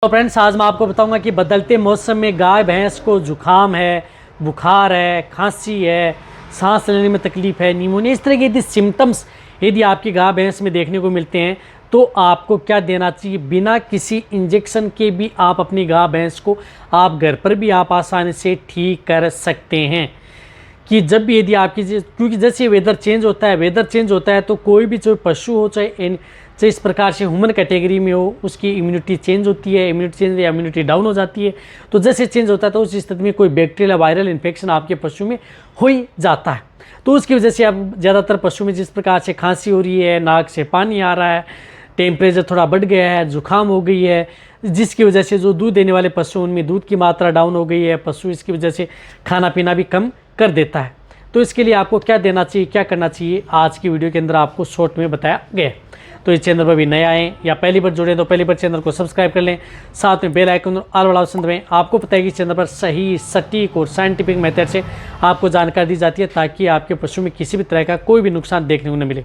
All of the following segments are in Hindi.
तो फ्रेंड्स, आज मैं आपको बताऊंगा कि बदलते मौसम में गाय भैंस को जुकाम है, बुखार है, खांसी है, सांस लेने में तकलीफ है, निमोनिया, इस तरह के यदि सिम्टम्स यदि आपकी गाय भैंस में देखने को मिलते हैं तो आपको क्या देना चाहिए। बिना किसी इंजेक्शन के भी आप अपनी गाय भैंस को आप घर पर भी आप आसानी से ठीक कर सकते हैं। कि जब भी यदि आपकी क्योंकि जैसे वेदर चेंज होता है तो कोई भी जो पशु हो चाहे इस प्रकार से ह्यूमन कैटेगरी में हो, उसकी इम्यूनिटी चेंज होती है, इम्यूनिटी डाउन हो जाती है। तो जैसे चेंज होता है तो उस स्थिति में कोई बैक्टीरियल वायरल इन्फेक्शन आपके पशु में हो ही जाता है। तो उसकी वजह से अब ज़्यादातर पशु में जिस प्रकार से खांसी हो रही है, नाक से पानी आ रहा है, टेम्परेचर थोड़ा बढ़ गया है, जुकाम हो गई है, जिसकी वजह से जो दूध देने वाले पशु उनमें दूध की मात्रा डाउन हो गई है, पशु इसकी वजह से खाना पीना भी कम कर देता है। तो इसके लिए आपको क्या देना चाहिए, क्या करना चाहिए, आज की वीडियो के अंदर आपको शॉर्ट में बताया गया है। तो इस चैनल पर भी नए आएँ या पहली बार जुड़े तो पहली बार चैनल को सब्सक्राइब कर लें, साथ में बेल आइकन और ऑल वाला ऑप्शन दबाएं। आपको पता है कि चैनल पर सही, सटीक और साइंटिफिक मेथड से आपको जानकारी दी जाती है ताकि आपके पशु में किसी भी तरह का कोई भी नुकसान देखने को न मिले।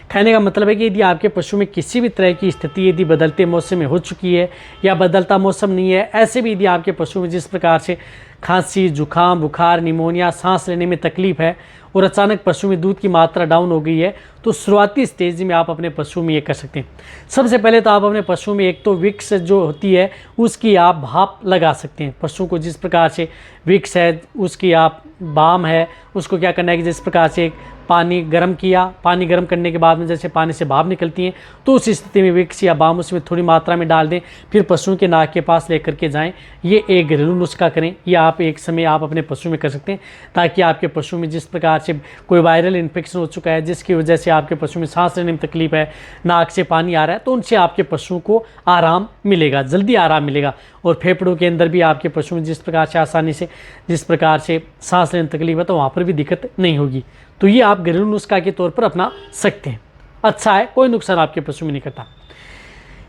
कहने का मतलब है कि यदि आपके पशु में किसी भी तरह की स्थिति यदि बदलते मौसम में हो चुकी है या बदलता मौसम नहीं है, ऐसे भी यदि आपके पशु में जिस प्रकार से खांसी, जुकाम, बुखार, निमोनिया, सांस लेने में तकलीफ है और अचानक पशु में दूध की मात्रा डाउन हो गई है, तो शुरुआती स्टेज में आप अपने पशु में ये कर सकते हैं। सबसे पहले तो आप अपने पशु में एक तो विक्स जो होती है उसकी आप भाप लगा सकते हैं। पशु को जिस प्रकार से विक्स है उसकी आप बाम है, उसको क्या करना है कि जिस प्रकार से पानी गर्म किया, पानी गर्म करने के बाद में जैसे पानी से भाप निकलती है तो उस स्थिति में विक्स या बाम उसमें थोड़ी मात्रा में डाल दें, फिर पशुओं के नाक के पास लेकर के जाएं। ये एक घरेलू नुस्खा करें, या आप एक समय आप अपने पशु में कर सकते हैं ताकि आपके पशु में जिस प्रकार से कोई वायरल इन्फेक्शन हो चुका है जिसकी वजह से आपके पशु में सांस लेने में तकलीफ है, नाक से पानी आ रहा है, तो उनसे आपके पशु को आराम मिलेगा, जल्दी आराम मिलेगा। और फेफड़ों के अंदर भी आपके पशु में जिस प्रकार से आसानी से जिस प्रकार से सांस लेने में तकलीफ है तो वहाँ पर भी दिक्कत नहीं होगी। तो ये आप घरेलू नुस्खा के तौर पर अपना सकते हैं। अच्छा है, कोई नुकसान आपके पशु में नहीं करता।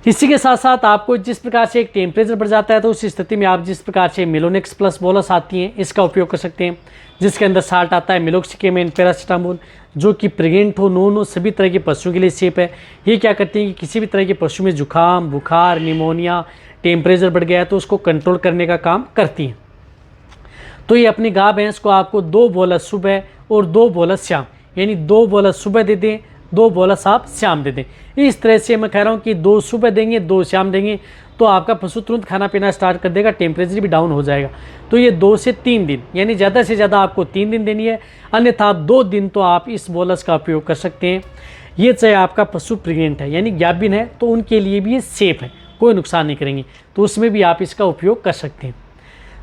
इसी के साथ साथ आपको जिस प्रकार से एक टेम्परेचर बढ़ जाता है तो उस स्थिति में आप जिस प्रकार से मेलोनेक्स प्लस बोलस आती हैं इसका उपयोग कर सकते हैं, जिसके अंदर साल्ट आता है मेलोक्सिकेमेन, पैरासीटामोल, जो कि प्रेग्नेंट हो, नॉन हो, सभी तरह के पशुओं के लिए सेफ है। ये क्या करती हैं कि किसी भी तरह के पशु में जुकाम, बुखार, निमोनिया, टेम्परेचर बढ़ गया है तो उसको कंट्रोल करने का काम करती हैं। तो ये अपनी गाय भैंस को आपको 2 बोलस सुबह और 2 बोलस शाम, यानी 2 बोलस सुबह दे दें, 2 बोलस आप शाम दे दें। इस तरह से मैं कह रहा हूँ कि 2 सुबह देंगे, 2 शाम देंगे तो आपका पशु तुरंत खाना पीना स्टार्ट कर देगा, टेम्परेचर भी डाउन हो जाएगा। तो ये 2 से 3 दिन, यानी ज़्यादा से ज़्यादा आपको 3 दिन देनी है, अन्यथा 2 दिन तो आप इस बोलस का उपयोग कर सकते हैं। ये चाहे आपका पशु प्रेग्नेंट है यानी गाभिन है तो उनके लिए भी ये सेफ है, कोई नुकसान नहीं करेंगे, तो उसमें भी आप इसका उपयोग कर सकते हैं।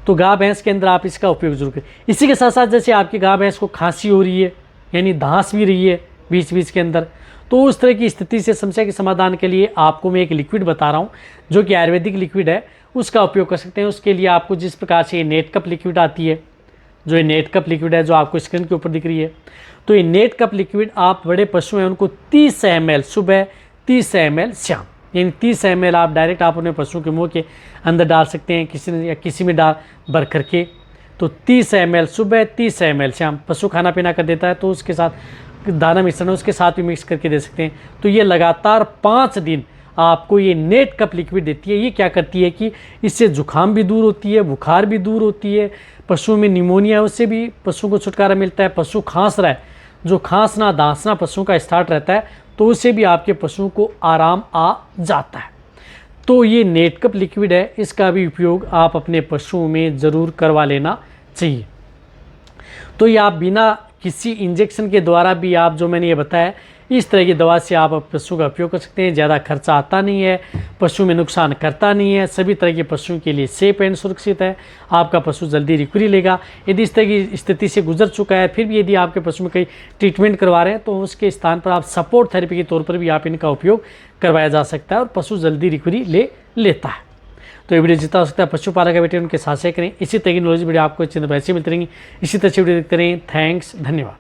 तो गाय भैंस के अंदर आप इसका उपयोग जरूर करें। इसी के साथ साथ जैसे आपकी गाय भैंस को खांसी हो रही है यानी धांस भी रही है बीच बीच के अंदर, तो उस तरह की स्थिति से समस्या के समाधान के लिए आपको मैं एक लिक्विड बता रहा हूँ जो कि आयुर्वेदिक लिक्विड है, उसका उपयोग कर सकते हैं। उसके लिए आपको जिस प्रकार से ये नेट कप लिक्विड आती है, जो ये नेट कप लिक्विड है जो आपको स्क्रीन के ऊपर दिख रही है, तो ये नेट कप लिक्विड आप बड़े पशु हैं उनको 30 ml सुबह, 30 ml शाम, यानी 30 ml आप डायरेक्ट आप अपने पशु के मुंह के अंदर डाल सकते हैं, किसी में डाल भर करके। तो 30 ml सुबह, 30 ml शाम। पशु खाना पीना कर देता है तो उसके साथ दाना मिश्रण उसके साथ भी मिक्स करके दे सकते हैं। तो ये लगातार 5 दिन आपको ये नेट कप लिक्विड देती है। ये क्या करती है कि इससे जुकाम भी दूर होती है, बुखार भी दूर होती है, पशु में निमोनिया है उससे भी पशु को छुटकारा मिलता है। पशु खांस रहा है, जो खांसना दांसना पशु का स्टार्ट रहता है तो उससे भी आपके पशु को आराम आ जाता है। तो ये नेट कप लिक्विड है, इसका भी उपयोग आप अपने पशुओं में ज़रूर करवा लेना चाहिए। तो ये आप बिना किसी इंजेक्शन के द्वारा भी आप जो मैंने ये बताया इस तरह की दवा से आप पशु का उपयोग कर सकते हैं। ज़्यादा खर्चा आता नहीं है, पशु में नुकसान करता नहीं है, सभी तरह के पशुओं के लिए सेफ एंड सुरक्षित है। आपका पशु जल्दी रिकवरी लेगा। यदि इस तरह की स्थिति से गुजर चुका है फिर भी यदि आपके पशु में कहीं ट्रीटमेंट करवा रहे हैं तो उसके स्थान पर आप सपोर्ट थेरेपी के तौर पर भी आप इनका उपयोग करवाया जा सकता है और पशु जल्दी रिकवरी ले लेता है। तो ये वीडियो जितना हो सकता है पशुपालक बेटे उनके साथ शेयर करें। इसी तरह की नॉलेज वीडियो आपको चैनल पर ऐसे मिलती रहेंगी। इसी तरह से वीडियो देखते रहें। थैंक्स, धन्यवाद।